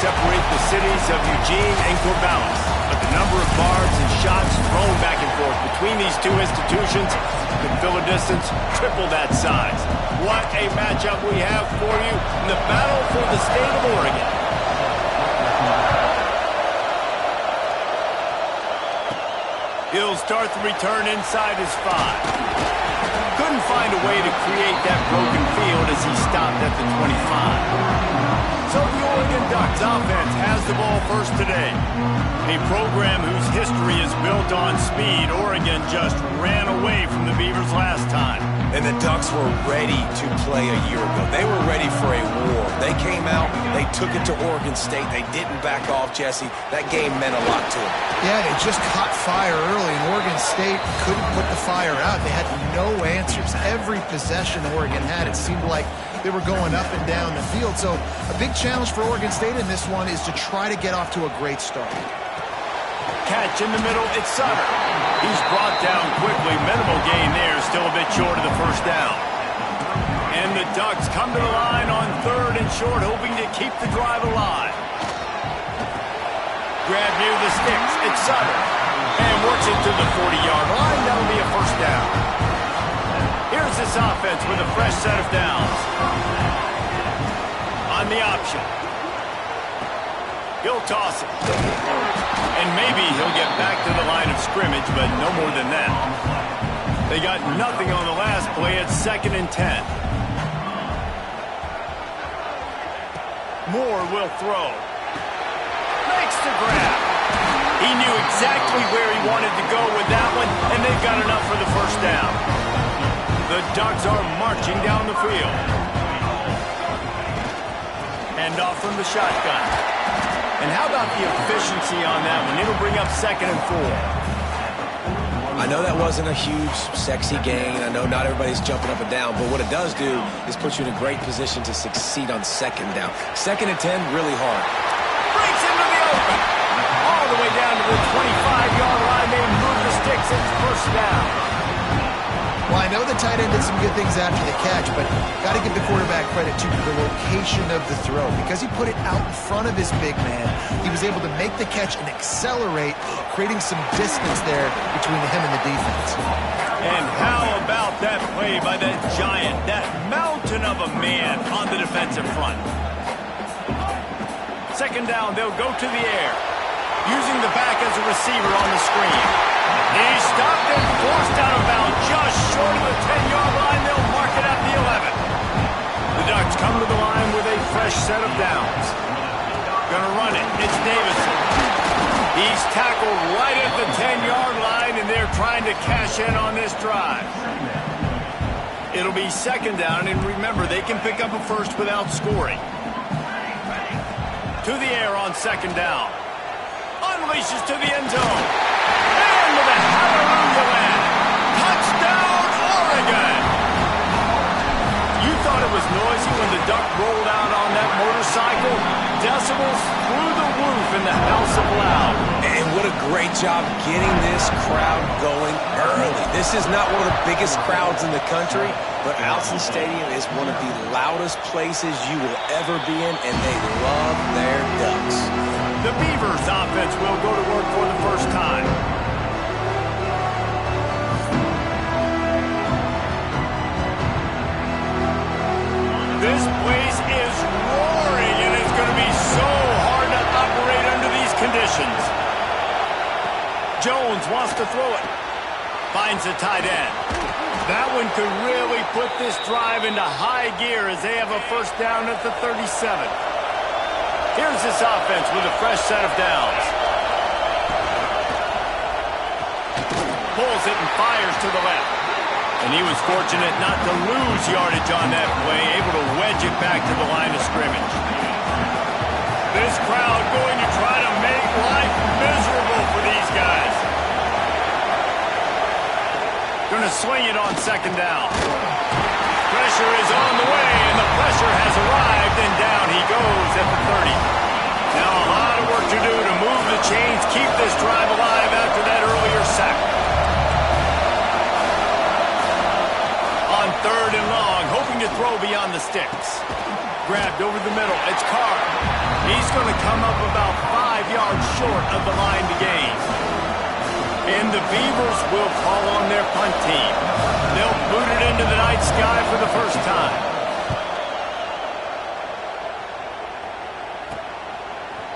separate the cities of Eugene and Corvallis, but the number of barbs and shots thrown back and forth between these two institutions could fill a distance triple that size. What a matchup we have for you in the battle for the state of Oregon. He'll start the return inside his 5. Couldn't find a way to create that broken field as he stopped at the 25. So the Oregon Ducks offense has the ball first today. A program whose history is built on speed. Oregon just ran away from the Beavers last time. And the Ducks were ready to play a year ago. They were ready for a war. They came out, they took it to Oregon State. They didn't back off, Jesse. That game meant a lot to them. Yeah, they just caught fire early, and Oregon State couldn't put the fire out. They had no answers. Every possession Oregon had, it seemed like they were going up and down the field. So a big challenge for Oregon State in this one is to try to get off to a great start. Catch in the middle, it's Sutter. He's brought down quickly. Minimal gain there, still a bit short of the first down. And the Ducks come to the line on 3rd and short, hoping to keep the drive alive. Grab near the sticks, it's Sutter. And works it to the 40-yard line. That'll be a first down. Here's this offense with a fresh set of downs. On the option. He'll toss it. And maybe he'll get back to the line of scrimmage, but no more than that. They got nothing on the last play. It's 2nd and 10. Moore will throw. Makes the grab. He knew exactly where he wanted to go with that one, and they've got enough for the first down. The Ducks are marching down the field. Hand off from the shotgun. And how about the efficiency on that one? It'll bring up 2nd and 4. I know that wasn't a huge, sexy gain. I know not everybody's jumping up and down, but what it does do is put you in a great position to succeed on 2nd down. 2nd and 10, really hard. Breaks into the open. All the way down to the 25-yard line. They move the sticks. It's first down. Well, I know the tight end did some good things after the catch, but got to give the quarterback credit to the location of the throw. Because he put it out in front of his big man, he was able to make the catch and accelerate, creating some distance there between him and the defense. And how about that play by that giant, that mountain of a man on the defensive front? Second down, they'll go to the air, using the back as a receiver on the screen. He's stopped and forced out of bounds just short of the 10-yard line. They'll mark it at the 11. The Ducks come to the line with a fresh set of downs. Gonna run it. It's Davison. He's tackled right at the 10-yard line, and they're trying to cash in on this drive. It'll be second down, and remember, they can pick up a first without scoring. To the air on second down. Unleashes to the end zone. And with a hallelujah land. Touchdown, Oregon! You thought it was noisy when the Duck rolled out on that motorcycle? Decibels through the roof in the House of Loud. And what a great job getting this crowd going early. This is not one of the biggest crowds in the country, but Autzen Stadium is one of the loudest places you will ever be in, and they love their Ducks. The Beavers offense will go to work for the first time. This place is roaring, and it's going to be so hard to operate under these conditions. Jones wants to throw it. Finds a tight end. That one could really put this drive into high gear as they have a first down at the 37. Here's this offense with a fresh set of downs. Pulls it and fires to the left. And he was fortunate not to lose yardage on that play, able to wedge it back to the line of scrimmage. This crowd going to try to make life miserable for these guys. Going to swing it on second down. Pressure is on the way, and the pressure has arrived, and down he goes at the 30. Now a lot of work to do to move the chains, keep this drive alive after that earlier sack. On third and long, hoping to throw beyond the sticks. Grabbed over the middle, it's Carr. He's going to come up about 5 yards short of the line to gain. And the Beavers will call on their punt team. They'll boot it into the night sky for the first time.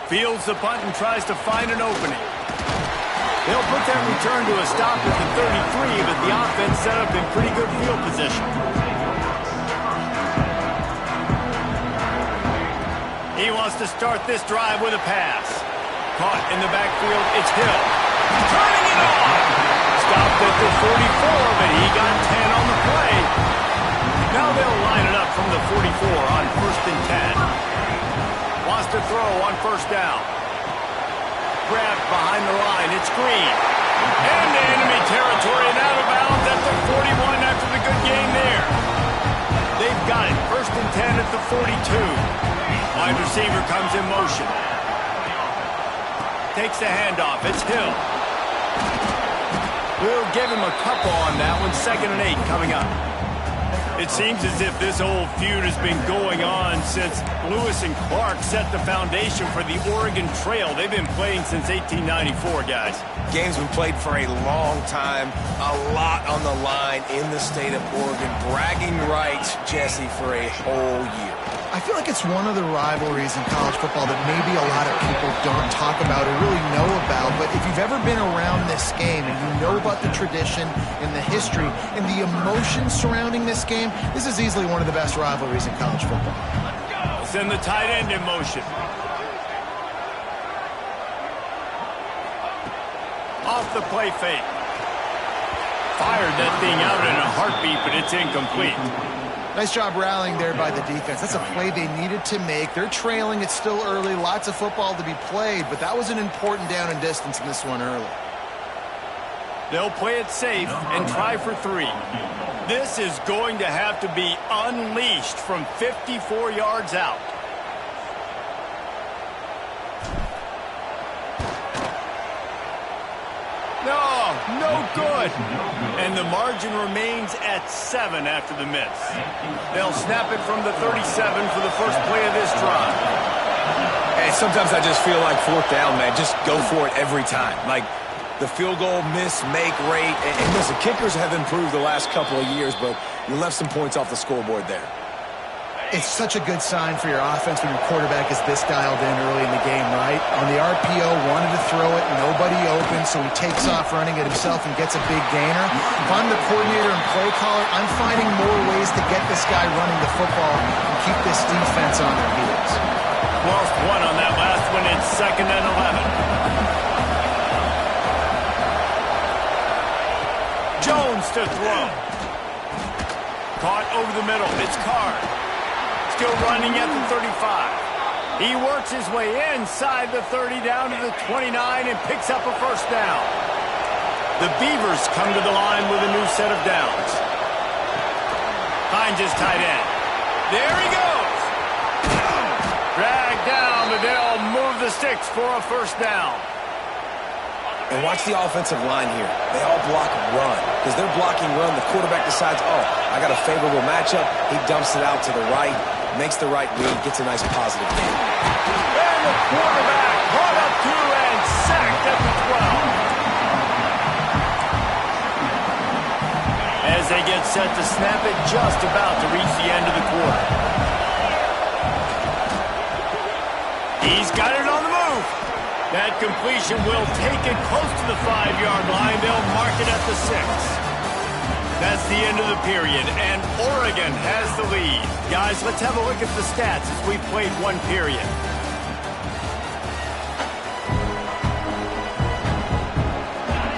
Fields the punt and tries to find an opening. They'll put that return to a stop at the 33, but the offense set up in pretty good field position. He wants to start this drive with a pass. Caught in the backfield, it's Hill. Turning it on! Stopped at the 44, but he got 10 on the play. Now they'll line it up from the 44 on first and 10. Wants to throw on first down. Grabbed behind the line, it's Green. Into enemy territory and out of bounds at the 41 after the good game there. They've got it, first and 10 at the 42. Wide receiver comes in motion. Takes the handoff, it's Hill. We'll give him a couple on that one, 2nd and 8 coming up. It seems as if this old feud has been going on since Lewis and Clark set the foundation for the Oregon Trail. They've been playing since 1894, guys. Game's been played for a long time, a lot on the line in the state of Oregon. Bragging rights, Jesse, for a whole year. I feel like it's one of the rivalries in college football that maybe a lot of people don't talk about or really know about, but if you've ever been around this game and you know about the tradition and the history and the emotions surrounding this game, this is easily one of the best rivalries in college football. Send the tight end in motion. Off the play fake. Fired that thing out in a heartbeat, but it's incomplete. Nice job rallying there by the defense. That's a play they needed to make. They're trailing. It's still early. Lots of football to be played, but that was an important down and distance in this one early. They'll play it safe and try for 3. This is going to have to be unleashed from 54 yards out. No good. And the margin remains at 7 after the miss. They'll snap it from the 37 for the first play of this drive. Hey, sometimes I just feel like 4th down, man. Just go for it every time. Like, the field goal miss-make rate. And listen, kickers have improved the last couple of years, but you left some points off the scoreboard there. It's such a good sign for your offense when your quarterback is this dialed in early in the game, right? On the RPO, wanted to throw it, nobody open, so he takes off running it himself and gets a big gainer. If I'm the coordinator and play caller, I'm finding more ways to get this guy running the football and keep this defense on their heels. Lost one on that last one. It's 2nd and 11. Jones to throw. Caught over the middle. It's Carr. Still running at the 35. He works his way inside the 30 down to the 29 and picks up a first down. The Beavers come to the line with a new set of downs. Finds his tight end. There he goes. Dragged down, but they'll move the sticks for a first down. And watch the offensive line here. They all block run. Because they're blocking run, the quarterback decides, oh, I got a favorable matchup. He dumps it out to the right, makes the right read, gets a nice positive gain. And the quarterback brought up 2 and sacked at the 12. As they get set to snap it, just about to reach the end of the quarter. He's got it on the move. That completion will take it close to the 5-yard line. They'll mark it at the 6. That's the end of the period, and Oregon has the lead. Guys, let's have a look at the stats as we played one period.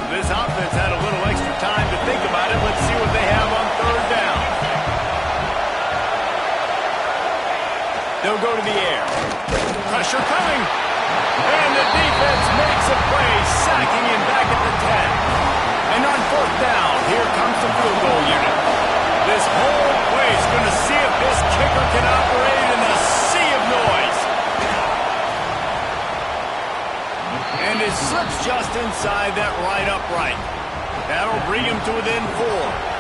This offense had a little extra time to think about it. Let's see what they have on 3rd down. They'll go to the air. Pressure coming. And the defense makes a play, sacking him back at the 10. And on 4th down, here comes the field goal unit. This whole play is going to see if this kicker can operate in a sea of noise. And it slips just inside that right upright. That'll bring him to within 4.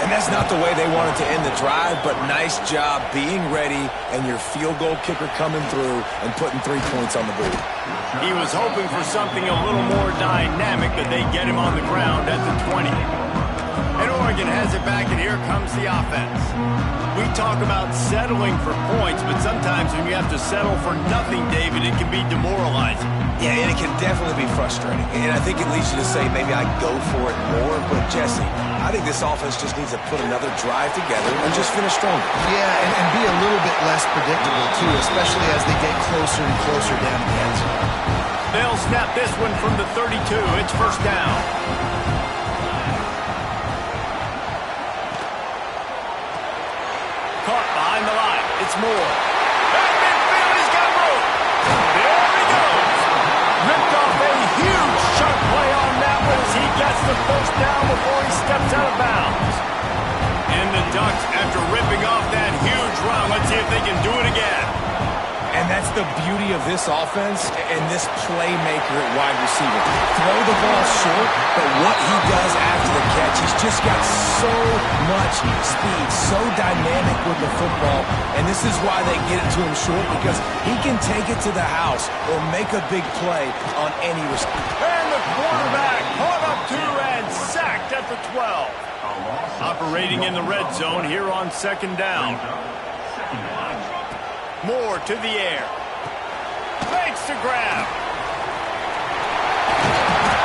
And that's not the way they wanted to end the drive, but nice job being ready and your field goal kicker coming through and putting 3 points on the board. He was hoping for something a little more dynamic, but they get him on the ground at the 20. And Oregon has it back, and here comes the offense. We talk about settling for points, but sometimes when you have to settle for nothing, David, it can be demoralizing. Yeah, and it can definitely be frustrating. And I think it leads you to say maybe I go for it more, but Jesse, I think this offense just needs to put another drive together and just finish stronger. Yeah, and be a little bit less predictable, too, especially as they get closer and closer down the end zone. They'll snap this one from the 32. It's first down. Caught behind the line. It's Moore. At midfield, he's got room. There he goes. Ripped off a huge sharp play on that one as he gets the first down before he steps out of bounds. And the Ducks, after ripping off that huge run, let's see if they can do it again. And that's the beauty of this offense and this playmaker at wide receiver. Throw the ball short, but what he does after the catch, he's just got so much speed, so dynamic with the football. And this is why they get it to him short, because he can take it to the house or make a big play on any receiver. And the quarterback caught up 2 and sacked at the 12. Operating in the red zone here on 2nd down. Moore to the air. Makes the grab.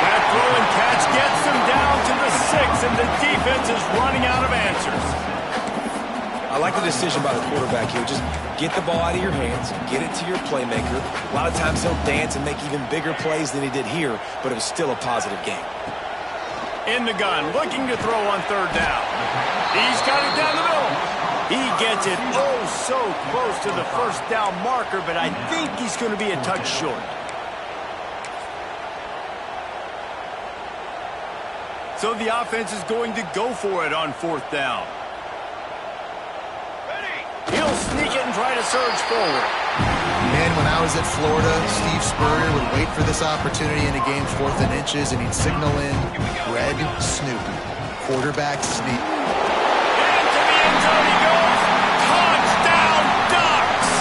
That throw and catch gets them down to the 6, and the defense is running out of answers. I like the decision by the quarterback here. Just get the ball out of your hands, get it to your playmaker. A lot of times he'll dance and make even bigger plays than he did here, but it was still a positive game. In the gun, looking to throw on 3rd down. He's got it down the middle. He gets it oh so close to the first down marker, but I think he's going to be a touch short. So the offense is going to go for it on 4th down. He'll sneak it and try to surge forward. Man, when I was at Florida, Steve Spurrier would wait for this opportunity in a game 4th and inches, and he'd signal in Red Snoop, quarterback sneak. Into the end zone he goes. Touchdown, Ducks!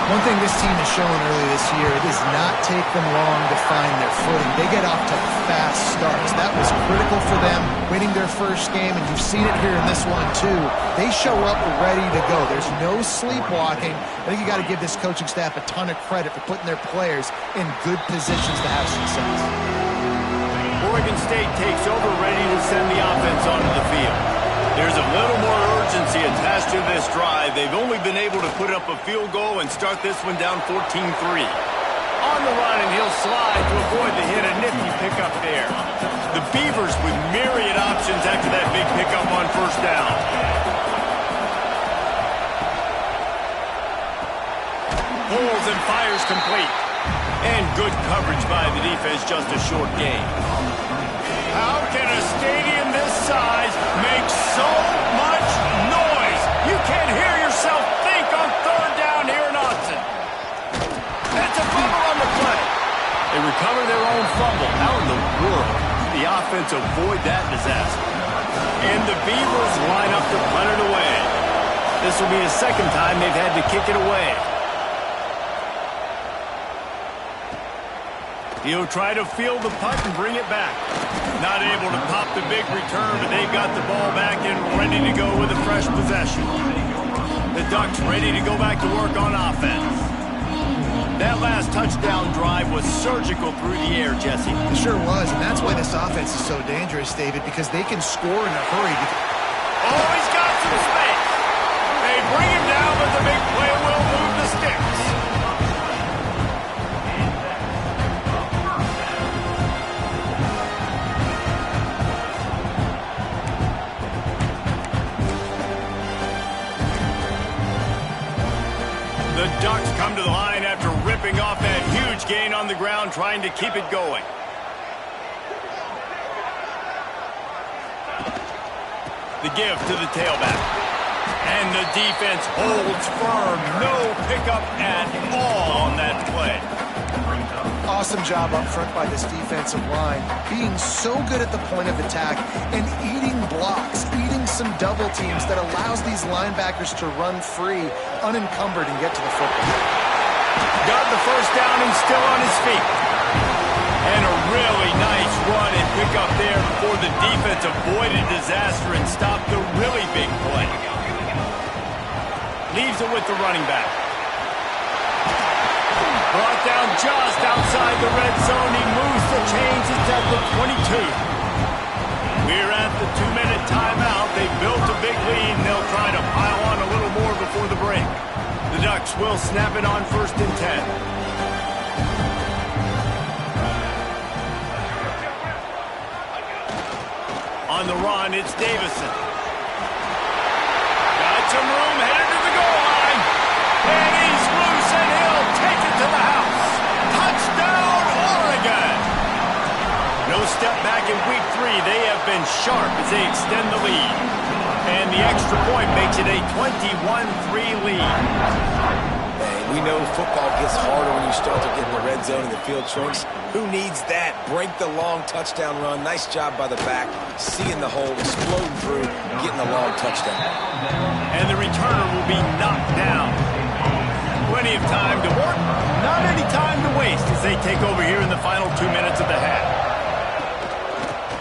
One thing this team has shown early this year, it does not take them long to find their footing. They get off to fast starts. That was critical for them winning their first game, and you've seen it here in this one too. They show up ready to go. There's no sleepwalking. I think you got to give this coaching staff a ton of credit for putting their players in good positions to have success. Oregon State takes over, ready to send the offense onto the field. There's a little more urgency attached to this drive. They've only been able to put up a field goal and start this one down 14-3. On the run, and he'll slide to avoid the hit. A nifty pickup there. The Beavers with myriad options after that big pickup on first down. Pulls and fires complete. And good coverage by the defense, just a short gain. How can a stadium this size make so much noise? You can't hear yourself think on third down here in Austin. It's a fumble on the play. They recover their own fumble. How in the world did the offense avoid that disaster? And the Beavers line up to punt it away. This will be the second time they've had to kick it away. He'll try to field the punt and bring it back. Not able to pop the big return, but they've got the ball back and ready to go with a fresh possession. The Ducks ready to go back to work on offense. That last touchdown drive was surgical through the air, Jesse. It sure was, and that's why this offense is so dangerous, David, because they can score in a hurry. Oh, he's got some space. They bring him down, but the big play will move the sticks. The Ducks come to the line after ripping off that huge gain on the ground, trying to keep it going. The give to the tailback. And the defense holds firm. No pickup at all on that play. Awesome job up front by this defensive line, being so good at the point of attack and eating blocks, eating some double teams that allows these linebackers to run free, unencumbered, and get to the football. Got the first down and still on his feet. And a really nice run and pick up there before the defense avoided disaster and stopped the really big play. Leaves it with the running back. Brought down just outside the red zone. He moves the chains. It's at the 22. We're at the 2-minute timeout. They built a big lead, and they'll try to pile on a little more before the break. The Ducks will snap it on 1st and 10. On the run, it's Davison. Got some room, headed to the goal line. And he's loose, and he'll take it to the house. Touchdown, Oregon! No step back in week 3. They have been sharp as they extend the lead. And the extra point makes it a 21-3 lead. We know football gets harder when you start to get in the red zone and the field shrinks. Who needs that? Break the long touchdown run. Nice job by the back. Seeing the hole, exploding through, getting a long touchdown. And the returner will be knocked down. Plenty of time to work. Not any time to waste as they take over here in the final 2 minutes of the half.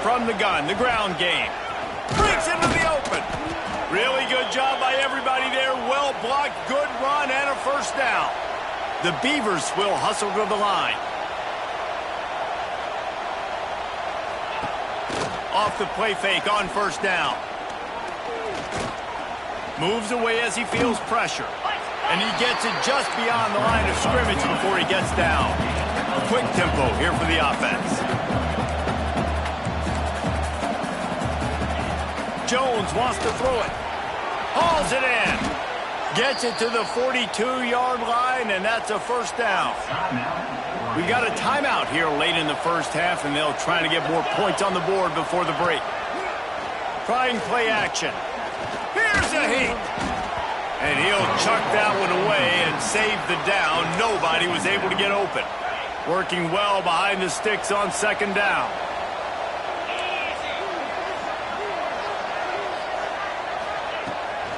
From the gun, the ground game. Breaks into the open. Really good job by everybody there. Well blocked, good run, and a first down. The Beavers will hustle to the line. Off the play fake on first down. Moves away as he feels pressure. And he gets it just beyond the line of scrimmage before he gets down. A quick tempo here for the offense. Jones wants to throw it. Hauls it in. Gets it to the 42-yard line, and that's a first down. We got a timeout here late in the first half, and they'll try to get more points on the board before the break. Trying play action. Here's a heat. And he'll chuck that one away and save the down. Nobody was able to get open. Working well behind the sticks on second down.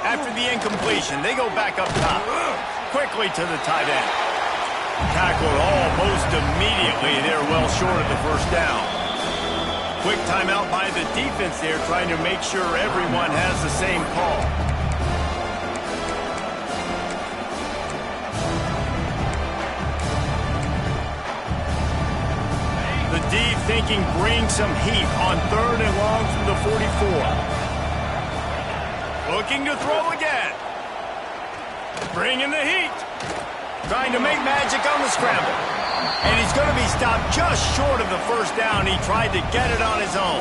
After the incompletion, they go back up top. quickly to the tight end. Tackled almost immediately. They're well short of the first down. Quick timeout by the defense there, trying to make sure everyone has the same call. The D thinking bring some heat on 3rd and long from the 44. Looking to throw again. Bringing the heat. Trying to make magic on the scramble. And he's going to be stopped just short of the first down. He tried to get it on his own.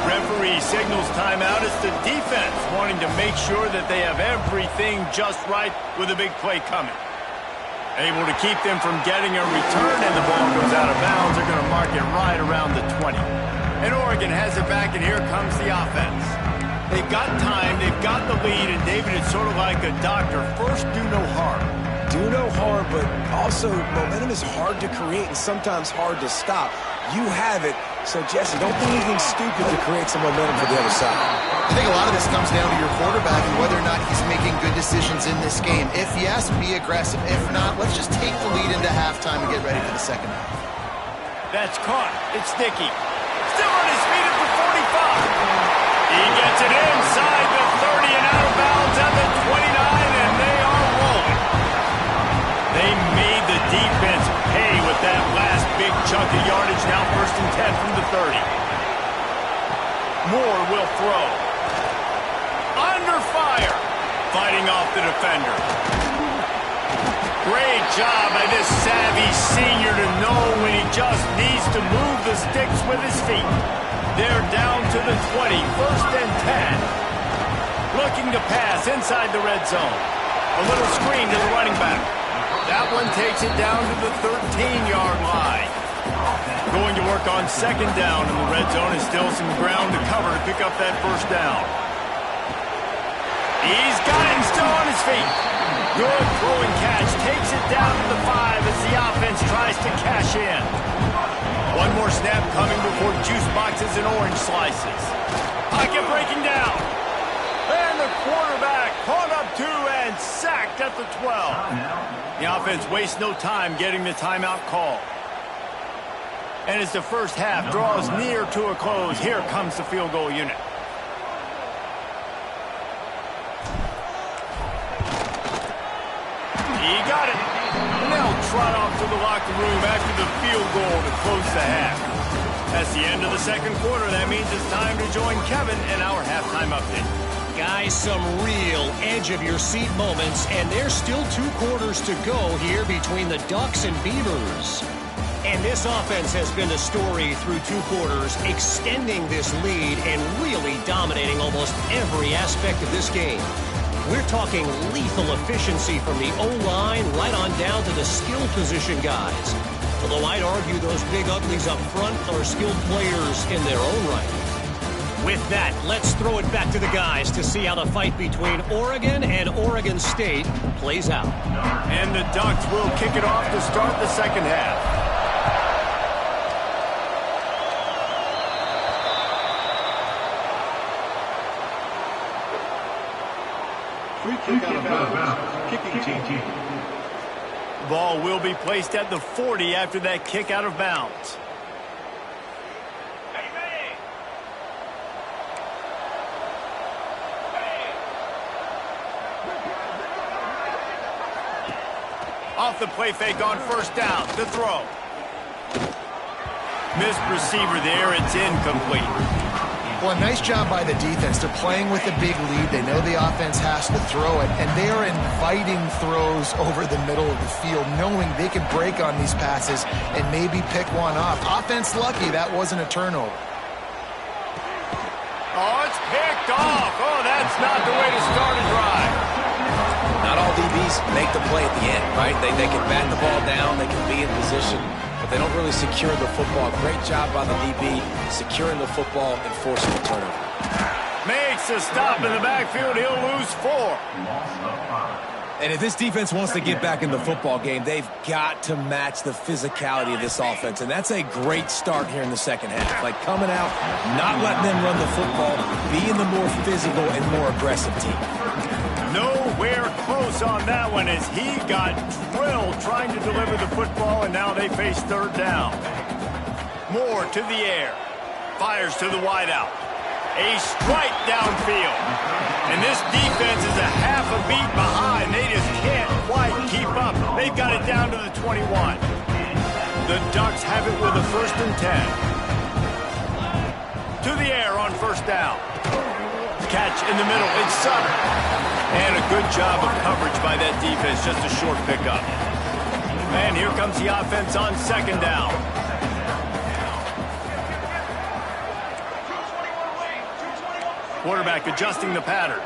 Referee signals timeout. It's the defense wanting to make sure that they have everything just right with a big play coming. Able to keep them from getting a return, and the ball goes out of bounds. They're going to mark it right around the 20. And Oregon has it back, and here comes the offense. They've got time, they've got the lead, and David, it's sort of like a doctor. First, do no harm. Do no harm, but also momentum is hard to create and sometimes hard to stop. You have it, so Jesse, don't do anything stupid to create some momentum for the other side. I think a lot of this comes down to your quarterback and whether or not he's making good decisions in this game. If yes, be aggressive. If not, let's just take the lead into halftime and get ready for the second half. That's caught. It's Dickey. Still on his feet at the 45. He gets it inside the 30 and out of bounds at the 29, and they are rolling. They made the defense pay with that last big chunk of yardage. Now 1st and 10 from the 30. Moore will throw. Under fire. Fighting off the defender. Great job by this savvy senior to know when he just needs to move the sticks with his feet. They're down to the 20, 1st and 10. Looking to pass inside the red zone. A little screen to the running back. That one takes it down to the 13-yard line. Going to work on 2nd down in the red zone, and still some ground to cover to pick up that 1st down. He's got him still on his feet. Good throwing catch. Takes it down to the 5 as the offense tries to cash in. One more snap coming before juice boxes and orange slices. Pocket breaking down. And the quarterback caught up to and sacked at the 12. The offense wastes no time getting the timeout call. And as the first half draws near to a close, here comes the field goal unit. He got it. And they'll trot off to the locker room after the field goal to close the half. That's the end of the 2nd quarter. That means it's time to join Kevin in our halftime update. Guys, some real edge-of-your-seat moments, and there's still 2 quarters to go here between the Ducks and Beavers. And this offense has been the story through 2 quarters, extending this lead and really dominating almost every aspect of this game. We're talking lethal efficiency from the O-line right on down to the skill position guys. Although I'd argue those big uglies up front are skilled players in their own right. With that, let's throw it back to the guys to see how the fight between Oregon and Oregon State plays out. And the Ducks will kick it off to start the 2nd half. Free kick out of bounds. Kicking team. The ball will be placed at the 40 after that kick out of bounds. Off the play fake on 1st down. The throw. Missed receiver there. It's incomplete. Well, a nice job by the defense. They're playing with a big lead. They know the offense has to throw it, and they are inviting throws over the middle of the field, knowing they can break on these passes and maybe pick one off. Offense lucky that wasn't a turnover. Oh, it's picked off. Oh, that's not the way to start a drive. Not all DBs make the play at the end, right? They can bat the ball down, they can be in position, but they don't really secure the football. Great job by the DB securing the football and forcing the turnover. Makes a stop in the backfield. He'll lose 4. And if this defense wants to get back in the football game, they've got to match the physicality of this offense. And that's a great start here in the 2nd half. Like coming out, not letting them run the football, being the more physical and more aggressive team. No nowhere close on that one as he got drilled trying to deliver the football, and now they face third down. Moore to the air. Fires to the wideout. A strike downfield. And this defense is a half a beat behind. They just can't quite keep up. They've got it down to the 21. The Ducks have it with a 1st and 10. To the air on first down. Catch in the middle. It's Sutter. And a good job of coverage by that defense. Just a short pickup. And here comes the offense on second down. Quarterback adjusting the pattern.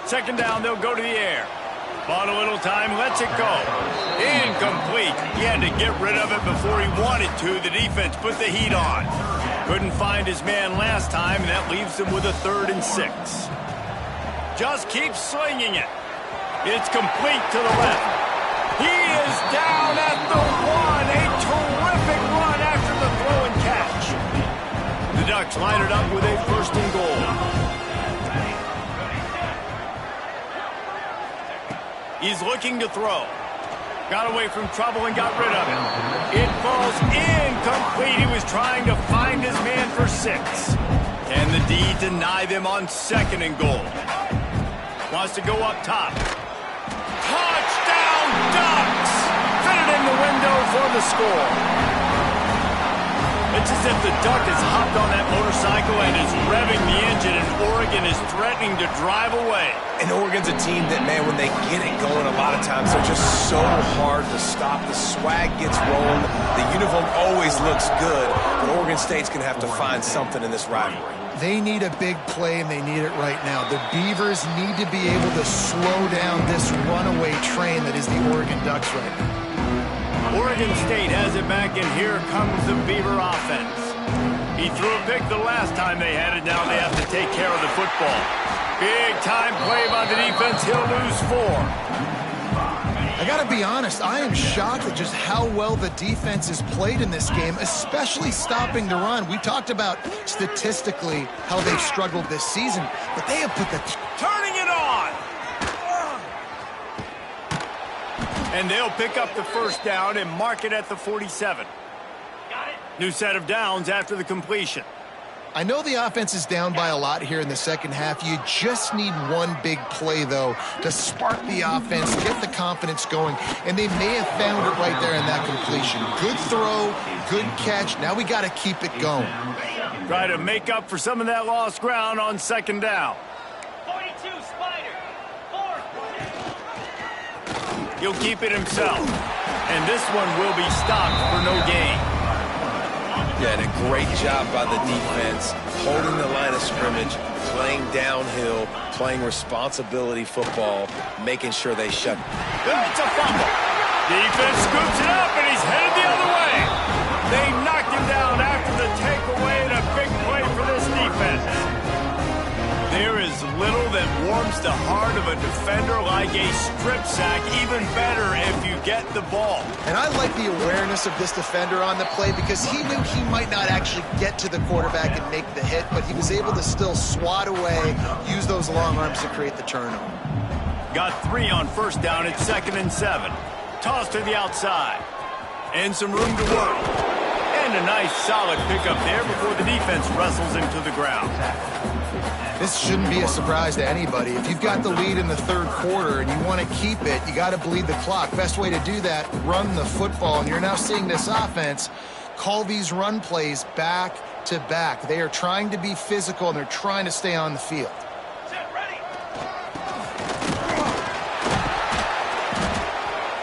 Second down, they'll go to the air. Bought a little time, lets it go. Incomplete. He had to get rid of it before he wanted to. The defense put the heat on. Couldn't find his man last time, and that leaves him with a 3rd and 6. Just keep slinging it. It's complete to the left. He is down at the 1. A terrific run after the throw and catch. The Ducks line it up with a 1st and goal. He's looking to throw. Got away from trouble and got rid of it. It falls incomplete. He was trying to find his man for 6. And the D deny them on 2nd and goal. Wants to go up top. Touchdown Ducks! Fit it in the window for the score. It's as if the Duck has hopped on that motorcycle and is revving the engine, and Oregon is threatening to drive away. And Oregon's a team that, man, when they get it going, a lot of times they're just so hard to stop. The swag gets rolling. The uniform always looks good, but Oregon State's going to have to find something in this rivalry. They need a big play, and they need it right now. The Beavers need to be able to slow down this runaway train that is the Oregon Ducks right now. Oregon State has it back, and here comes the Beaver offense. He threw a pick the last time they had it. Now they have to take care of the football. Big-time play by the defense. He'll lose 4. I got to be honest, I am shocked at just how well the defense has played in this game, especially stopping the run. We talked about statistically how they've struggled this season, but they have put the... Turning it on! And they'll pick up the 1st down and mark it at the 47. New set of downs after the completion. I know the offense is down by a lot here in the second half. You just need one big play, though, to spark the offense, get the confidence going, and they may have found it right there in that completion. Good throw, good catch. Now we got to keep it going. Try to make up for some of that lost ground on second down. 42, Spider. 4. He'll keep it himself. And this one will be stopped for no gain. Yeah, and a great job by the defense, holding the line of scrimmage, playing downhill, playing responsibility football, making sure they shut. It's a fumble. Defense scoops it up, and he's headed the other way. They knocked him down after the takeaway, and a big play for this defense. There is little that warms the heart of a defender like a strip sack, even better if you get the ball. And I like the awareness of this defender on the play because he knew he might not actually get to the quarterback and make the hit, but he was able to still swat away, use those long arms to create the turnover. Got 3 on first down at 2nd and 7. Toss to the outside. And some room to work. And a nice solid pickup there before the defense wrestles him to the ground. This shouldn't be a surprise to anybody. If you've got the lead in the 3rd quarter and you want to keep it, you got to bleed the clock. Best way to do that, run the football. And you're now seeing this offense call these run plays back to back. They are trying to be physical, and they're trying to stay on the field.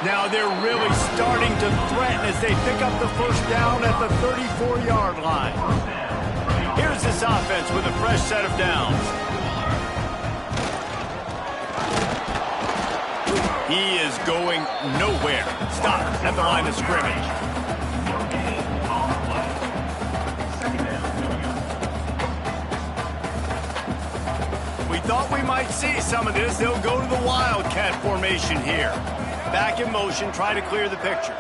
Now they're really starting to threaten as they pick up the 1st down at the 34-yard line. Here's this offense with a fresh set of downs. He is going nowhere. Stop at the line of scrimmage. We thought we might see some of this. They'll go to the Wildcat formation here. Back in motion, try to clear the picture.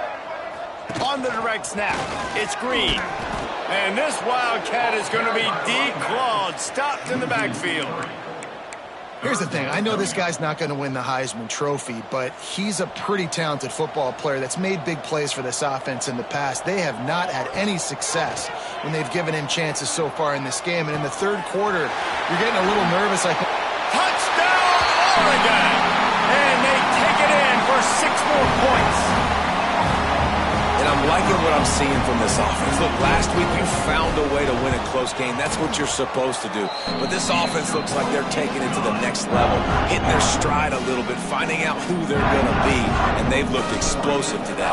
On the direct snap, it's Green. And this Wildcat is going to be declawed, stopped in the backfield. Here's the thing. I know this guy's not going to win the Heisman Trophy, but he's a pretty talented football player that's made big plays for this offense in the past. They have not had any success when they've given him chances so far in this game. And in the third quarter, you're getting a little nervous. Touchdown, Oregon! And they take it in for 6 more points. And I'm liking what I'm seeing from this offense. Look, last week you found a way to win a close game. That's what you're supposed to do. But this offense looks like they're taking it to the next level, hitting their stride a little bit, finding out who they're going to be, and they've looked explosive today.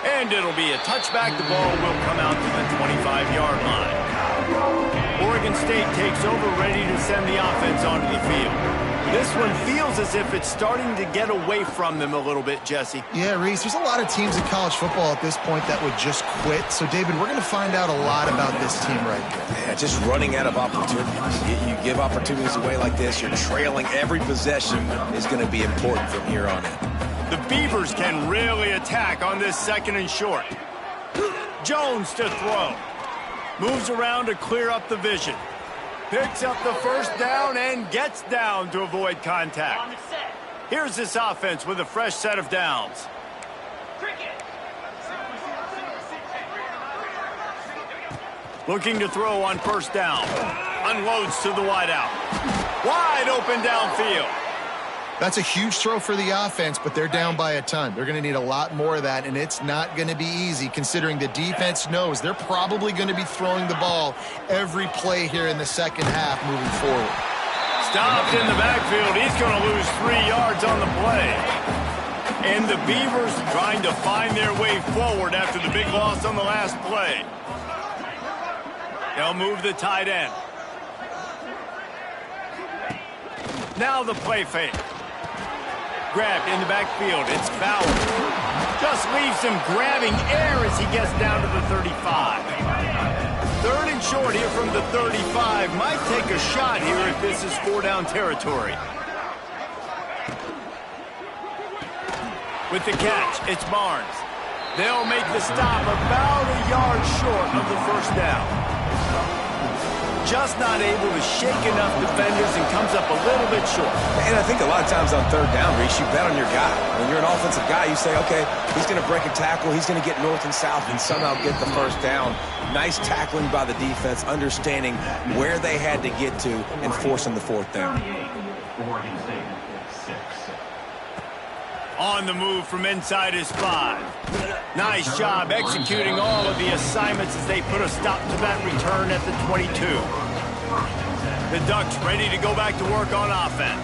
And it'll be a touchback. The ball will come out to the 25-yard line. Oregon State takes over, ready to send the offense onto the field. This one feels as if it's starting to get away from them a little bit, Jesse. Yeah, Reese, there's a lot of teams in college football at this point that would just quit. So, David, we're going to find out a lot about this team right here. Yeah, just running out of opportunities. You give opportunities away like this, you're trailing. Every possession is going to be important from here on in. The Beavers can really attack on this 2nd and short. Jones to throw. Moves around to clear up the vision. Picks up the first down and gets down to avoid contact. Here's this offense with a fresh set of downs. Looking to throw on 1st down. Unloads to the wideout. Wide open downfield. That's a huge throw for the offense, but they're down by a ton. They're going to need a lot more of that, and it's not going to be easy considering the defense knows they're probably going to be throwing the ball every play here in the second half moving forward. Stopped in the backfield. He's going to lose 3 yards on the play. And the Beavers trying to find their way forward after the big loss on the last play. They'll move the tight end. Now the play fake. Grabbed in the backfield. It's Bauer. Just leaves him grabbing air as he gets down to the 35. 3rd and short here from the 35. Might take a shot here if this is 4-down territory. With the catch, it's Barnes. They'll make the stop about a yard short of the 1st down. Just not able to shake enough defenders and comes up a little bit short. And I think a lot of times on 3rd down, Reese, you bet on your guy. When you're an offensive guy, you say, okay, he's going to break a tackle, he's going to get north and south and somehow get the 1st down. Nice tackling by the defense, understanding where they had to get to and forcing the 4th down. On the move from inside his 5. Nice job executing all of the assignments as they put a stop to that return at the 22. The Ducks ready to go back to work on offense.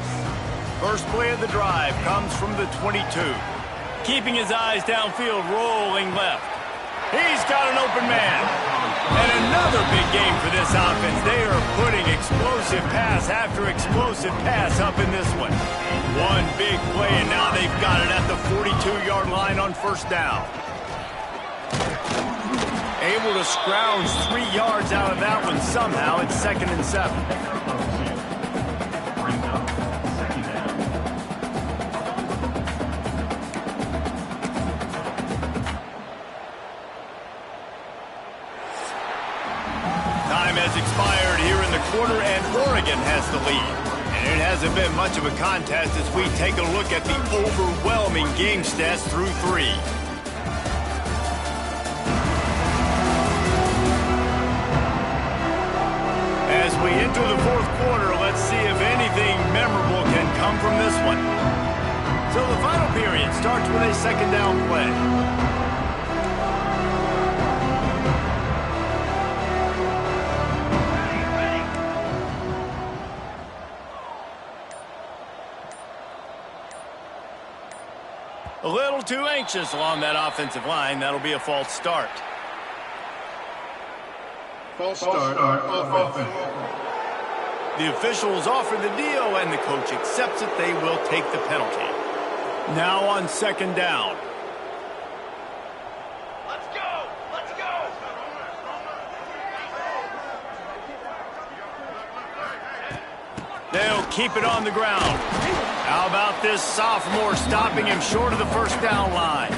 First play of the drive comes from the 22. Keeping his eyes downfield, rolling left. He's got an open man. And another big game for this offense. They are putting explosive pass after explosive pass up in this one. One big play, and now they've got it at the 42-yard line on 1st down. Able to scrounge 3 yards out of that one somehow. It's 2nd and 7. Time has expired here in the quarter, and Oregon has the lead. And it hasn't been much of a contest as we take a look at the overwhelming game stats through 3. As we enter the 4th quarter, let's see if anything memorable can come from this one. So the final period starts with a 2nd down play. A little too anxious along that offensive line. That'll be a false start. False start offense. The officials offer the deal, and the coach accepts it. They will take the penalty. Now on 2nd down. Let's go! Let's go! They'll keep it on the ground. How about this sophomore stopping him short of the 1st down line?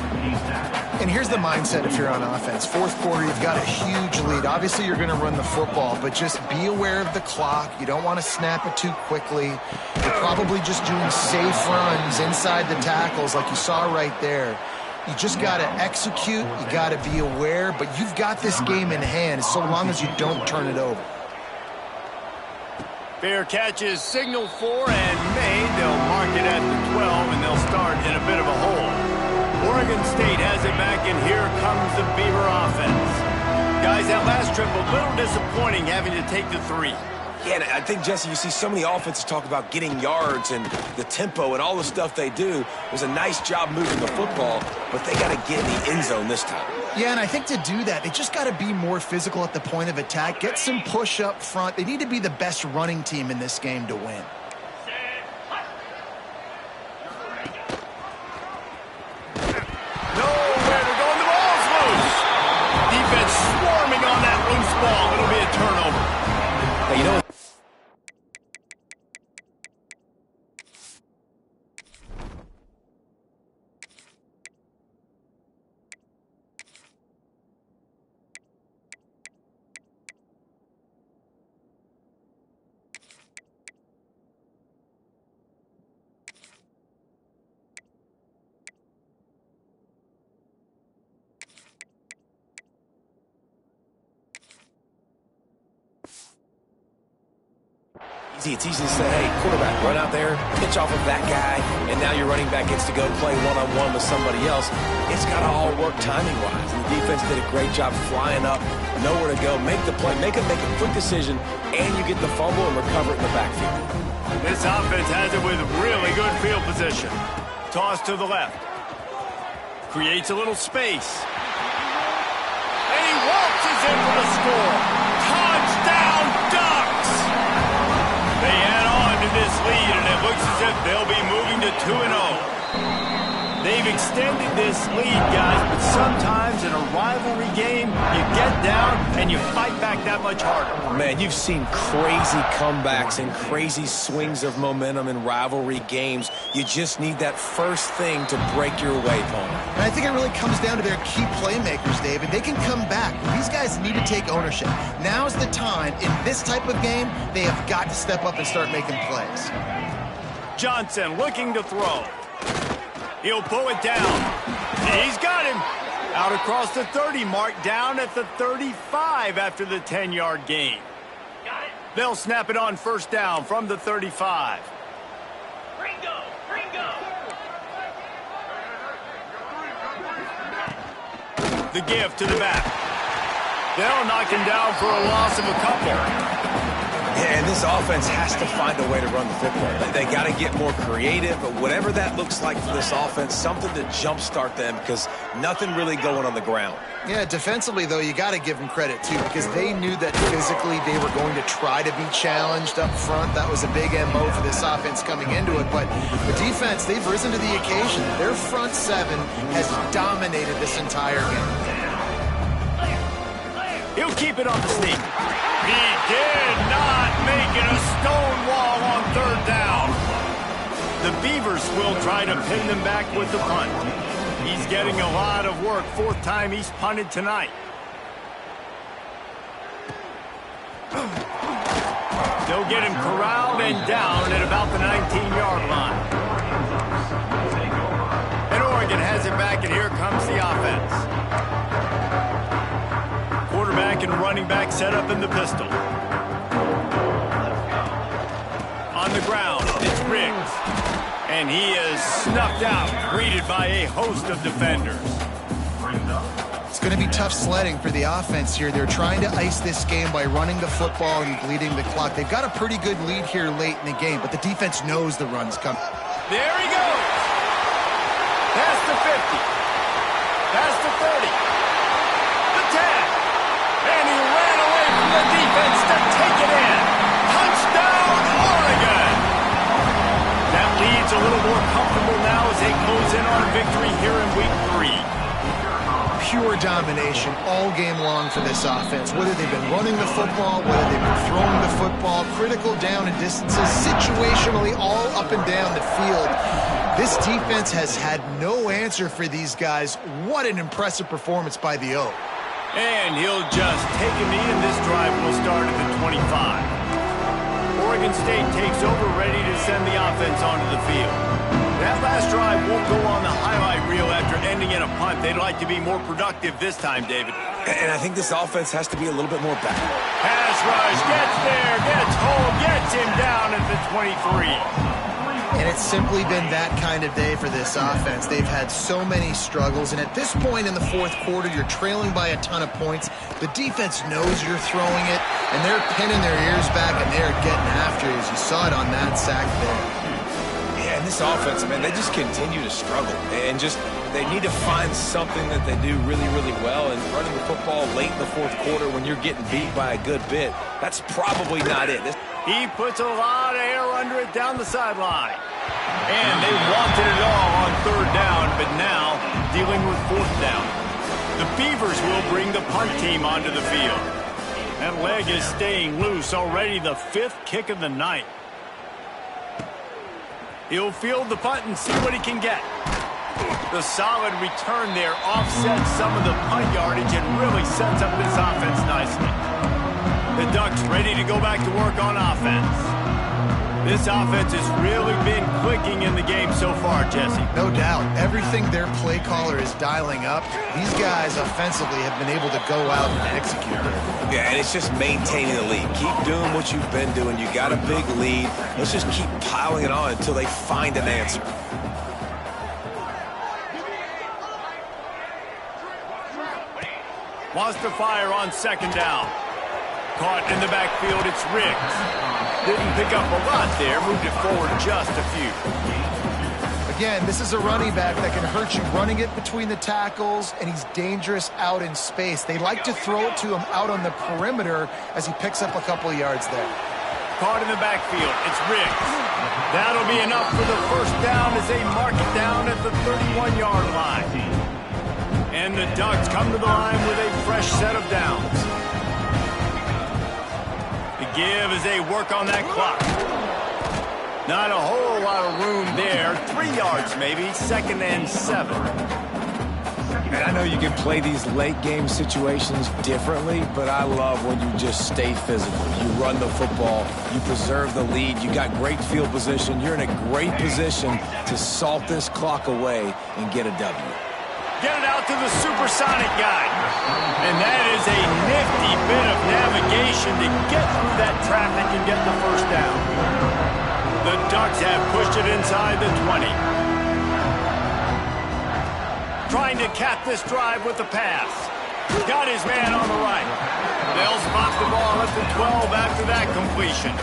And here's the mindset if you're on offense. Fourth quarter, you've got a huge lead. Obviously, you're going to run the football, but just be aware of the clock. You don't want to snap it too quickly. You're probably just doing safe runs inside the tackles like you saw right there. You just got to execute. You got to be aware, but you've got this game in hand so long as you don't turn it over. Fair catch is signaled for and made. They'll mark it at the 12, and they'll start in a bit of a hole. Oregon State has it back, and here comes the Beaver offense. Guys, that last trip, a little disappointing having to take the 3. Yeah, and I think, Jesse, you see so many offenses talk about getting yards and the tempo and all the stuff they do. It was a nice job moving the football, but they got to get in the end zone this time. Yeah, and I think to do that, they just got to be more physical at the point of attack, get some push up front. They need to be the best running team in this game to win. Nowhere to go, and the ball's loose. Defense swarming on that loose ball. It'll be a turnover. Hey, you know, it's easy to say, hey, quarterback, run out there, pitch off of that guy, and now your running back gets to go play one-on-one with somebody else. It's got to all work timing-wise. And the defense did a great job flying up, nowhere to go, make the play, make a quick decision, and you get the fumble and recover it in the backfield. This offense has it with really good field position. Toss to the left. Creates a little space. And he waltzes in for the score. Touchdown, Ducks! They add on to this lead, and it looks as if they'll be moving to 2-0. They've extended this lead, guys, but sometimes in a rivalry game, you get down and you fight back that much harder. Man, you've seen crazy comebacks and crazy swings of momentum in rivalry games. You just need that first thing to break your way, Paul. And I think it really comes down to their key playmakers, David. They can come back. These guys need to take ownership. Now's the time. In this type of game, they have got to step up and start making plays. Johnson looking to throw. He'll pull it down. He's got him. Out across the 30 mark, down at the 35 after the 10-yard gain. They'll snap it on first down from the 35. Ringo! Ringo! The give to the back. They'll knock him down for a loss of a couple. Yeah, and this offense has to find a way to run the football. They got to get more creative, but whatever that looks like for this offense, something to jumpstart them because nothing really going on the ground. Yeah, defensively, though, you got to give them credit, too, because they knew that physically they were going to try to be challenged up front. That was a big MO for this offense coming into it, but the defense, they've risen to the occasion. Their front seven has dominated this entire game. He'll keep it on the sneak. He did not make it a stone wall on third down. The Beavers will try to pin them back with the punt. He's getting a lot of work. Fourth time he's punted tonight. They'll get him corralled and down at about the 19-yard line. And Oregon has it back, and here comes the offense. Quarterback and running back set up in the pistol. On the ground, it's Riggs. And he is snuffed out, greeted by a host of defenders. It's going to be tough sledding for the offense here. They're trying to ice this game by running the football and bleeding the clock. They've got a pretty good lead here late in the game, but the defense knows the run's coming. There he goes. Past the 50. Past the 30. The 10. And he ran away from the defense to take it in. Touchdown, Oregon! That lead's a little more comfortable now as they close in on a victory here in week 3. Pure domination all game long for this offense. Whether they've been running the football, whether they've been throwing the football, critical down and distances, situationally all up and down the field. This defense has had no answer for these guys. What an impressive performance by the O. And he'll just take a knee, and this drive will start at the 25. Oregon State takes over, ready to send the offense onto the field. That last drive won't go on the highlight reel after ending in a punt. They'd like to be more productive this time, David. And I think this offense has to be a little bit more back. Pass rush, gets there, gets home, gets him down at the 23. And it's simply been that kind of day for this offense. They've had so many struggles, and at this point in the fourth quarter, you're trailing by a ton of points. The defense knows you're throwing it, and they're pinning their ears back, and they're getting after it, as you saw it on that sack there. Yeah, and this offense, man, they just continue to struggle. And just, they need to find something that they do really, really well. And running the football late in the fourth quarter when you're getting beat by a good bit, that's probably not it. He puts a lot of air under it down the sideline. And they wanted it all on third down, but now dealing with fourth down. The Beavers will bring the punt team onto the field. That leg is staying loose, already the fifth kick of the night. He'll field the punt and see what he can get. The solid return there offsets some of the punt yardage and really sets up this offense nicely. The Ducks ready to go back to work on offense. This offense has really been clicking in the game so far, Jesse. No doubt. Everything their play caller is dialing up, these guys offensively have been able to go out and execute it. Yeah, and it's just maintaining the lead. Keep doing what you've been doing. You got a big lead. Let's just keep piling it on until they find an answer. Wants to fire on second down. Caught in the backfield, it's Riggs. Didn't pick up a lot there, moved it forward just a few. Again, this is a running back that can hurt you running it between the tackles, and he's dangerous out in space. They like to throw it to him out on the perimeter as he picks up a couple of yards there. Caught in the backfield, it's Riggs. That'll be enough for the first down as they mark it down at the 31-yard line. And the Ducks come to the line with a fresh set of downs. Give as they work on that clock. Not a whole lot of room there. 3 yards maybe, 2nd and 7. And I know you can play these late game situations differently, but I love when you just stay physical. You run the football, you preserve the lead, you got great field position, you're in a great position to salt this clock away and get a W. Get it out to the supersonic guy. And that is a nifty bit of navigation to get through that traffic and get the first down. The Ducks have pushed it inside the 20. Trying to cap this drive with the pass. Got his man on the right. They'll spot the ball at the 12 after that completion.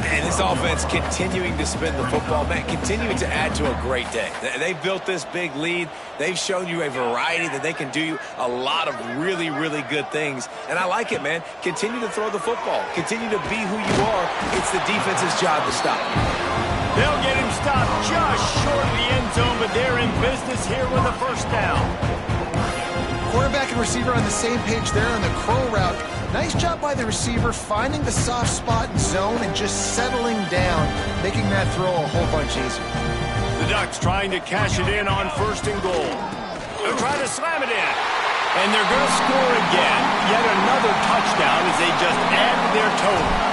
And this offense continuing to spin the football, man, continuing to add to a great day. They built this big lead. They've shown you a variety that they can do a lot of really, really good things. And I like it, man. Continue to throw the football. Continue to be who you are. It's the defense's job to stop you. They'll get him stopped just short of the end zone, but they're in business here with a first down. Quarterback and receiver on the same page there on the crow route. Nice job by the receiver finding the soft spot and zone and just settling down, making that throw a whole bunch easier. The Ducks trying to cash it in on 1st and goal. They'll try to slam it in. And they're going to score again. Yet another touchdown as they just add to their total.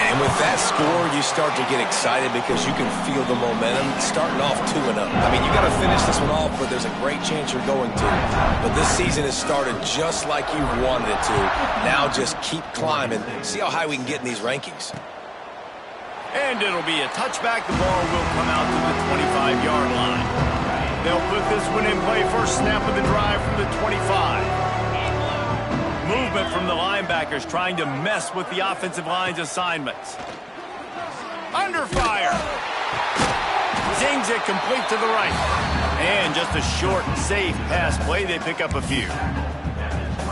And with that score, you start to get excited because you can feel the momentum starting off 2-0. I mean, you got to finish this one off, but there's a great chance you're going to. But this season has started just like you wanted it to. Now just keep climbing. See how high we can get in these rankings. And it'll be a touchback. The ball will come out to the 25-yard line. They'll put this one in play. First snap of the drive from the 25. Movement from the linebackers trying to mess with the offensive line's assignments. Under fire. Zings it complete to the right. And just a short, safe pass play. They pick up a few.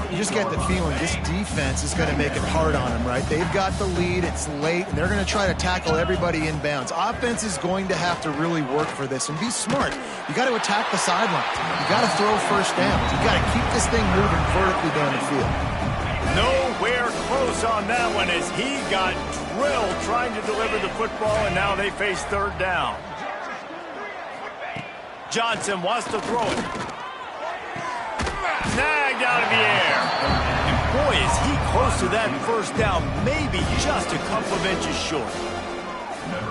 You just get the feeling this defense is going to make it hard on them, right? They've got the lead. It's late, and they're going to try to tackle everybody inbounds. Offense is going to have to really work for this and be smart. You got to attack the sidelines. You got to throw first downs. You got to keep this thing moving vertically down the field. Nowhere close on that one as he got drilled trying to deliver the football, and now they face third down. Johnson wants to throw it. Snagged out of the air. And boy, is he close to that first down, maybe just a couple of inches short.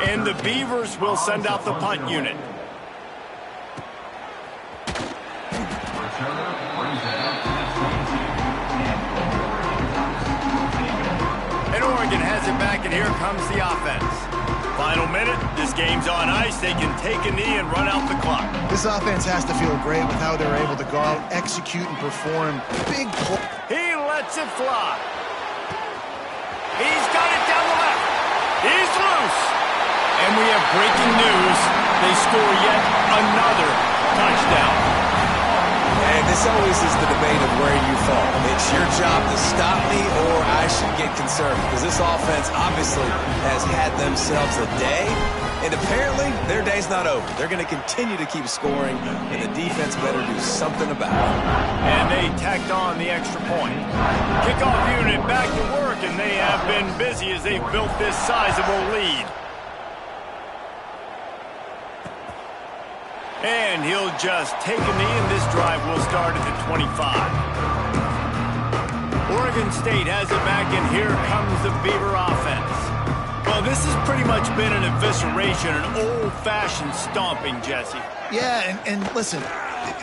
And the Beavers will send out the punt unit. And Oregon has it back, and here comes the offense. Final minute, this game's on ice. They can take a knee and run out the clock. This offense has to feel great with how they're able to go out, execute, and perform big plays. He lets it fly. He's got it down the left. He's loose. And we have breaking news. They score yet another touchdown. And this always is the debate of where you fall. It's your job to stop me or I should get concerned, because this offense obviously has had themselves a day, and apparently their day's not over. They're going to continue to keep scoring, and the defense better do something about it. And they tacked on the extra point. Kickoff unit back to work, and they have been busy as they've built this sizable lead. And he'll just take a knee, and this drive will start at the 25. Oregon State has it back, and here comes the Beaver offense. Well, this has pretty much been an evisceration, an old-fashioned stomping, Jesse. Yeah, and listen,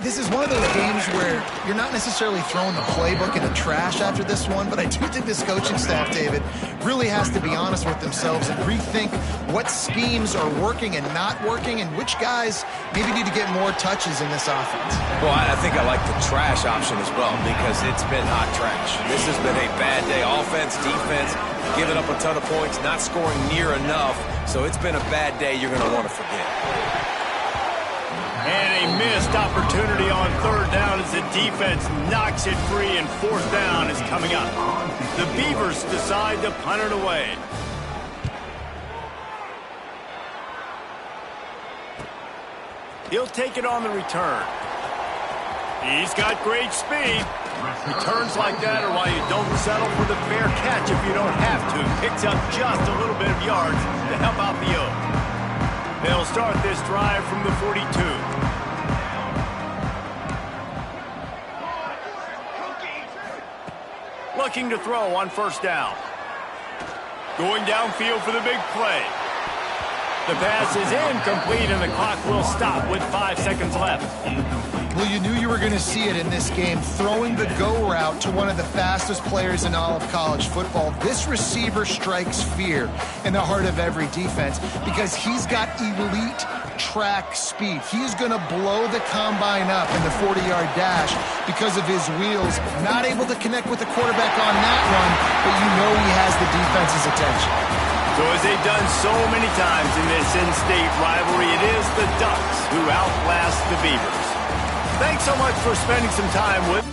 this is one of those games where you're not necessarily throwing the playbook in the trash after this one, but I do think this coaching staff, David, really has to be honest with themselves and rethink what schemes are working and not working, and which guys maybe need to get more touches in this offense. Well, I think I like the trash option as well, because it's been hot trash. This has been a bad day. Offense, defense, giving up a ton of points, not scoring near enough. So it's been a bad day you're going to want to forget. And a missed opportunity on third down as the defense knocks it free, and fourth down is coming up. The Beavers decide to punt it away. He'll take it on the return. He's got great speed. Returns like that are why you don't settle for the fair catch if you don't have to. Picks up just a little bit of yards to help out the O. They'll start this drive from the 42. Looking to throw on first down. Going downfield for the big play. The pass is incomplete, and the clock will stop with 5 seconds left. Well, you knew you were going to see it in this game, throwing the go route to one of the fastest players in all of college football. This receiver strikes fear in the heart of every defense because he's got elite track speed. He's going to blow the combine up in the 40-yard dash because of his wheels. Not able to connect with the quarterback on that one, but you know he has the defense's attention. So as they've done so many times in this in-state rivalry, it is the Ducks who outlast the Beavers. Thanks so much for spending some time with